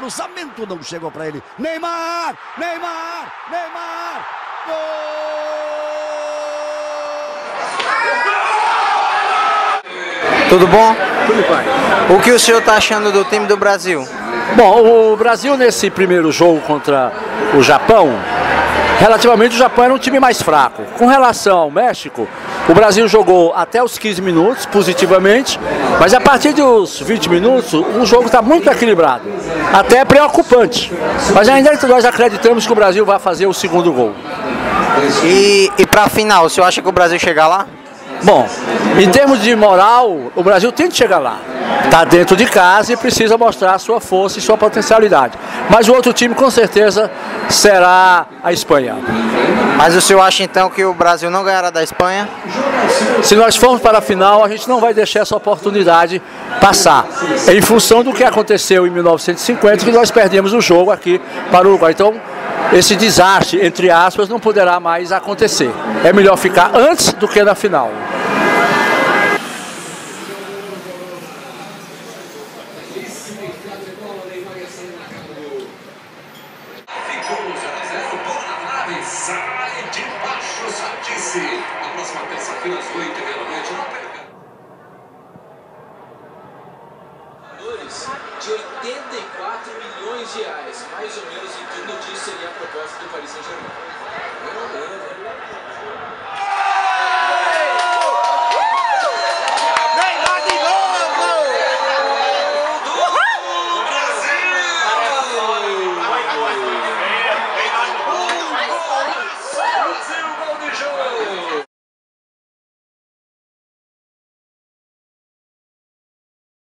cruzamento não chegou para ele. Neymar! Neymar! Neymar! Gol! Tudo bom? Tudo bem. O que o senhor está achando do time do Brasil? Bom, o Brasil nesse primeiro jogo contra o Japão, relativamente o Japão era um time mais fraco. Com relação ao México, o Brasil jogou até os 15 minutos positivamente, mas a partir dos 20 minutos o jogo está muito equilibrado, até preocupante. Mas ainda nós acreditamos que o Brasil vai fazer o segundo gol. E para a final, o senhor acha que o Brasil chega lá? Bom, em termos de moral, o Brasil tem que chegar lá. Está dentro de casa e precisa mostrar sua força e sua potencialidade. Mas o outro time, com certeza, será a Espanha. Mas o senhor acha então que o Brasil não ganhará da Espanha? Se nós formos para a final, a gente não vai deixar essa oportunidade passar. Em função do que aconteceu em 1950, que nós perdemos o jogo aqui para o Uruguai. Então, esse desastre, entre aspas, não poderá mais acontecer. É melhor ficar antes do que na final. Sai de baixo, Satice. Na próxima terça-feira, às 8h30 da noite, não perca. De 84 milhões de reais, mais ou menos em torno disso seria a proposta do Paris Saint-Germain.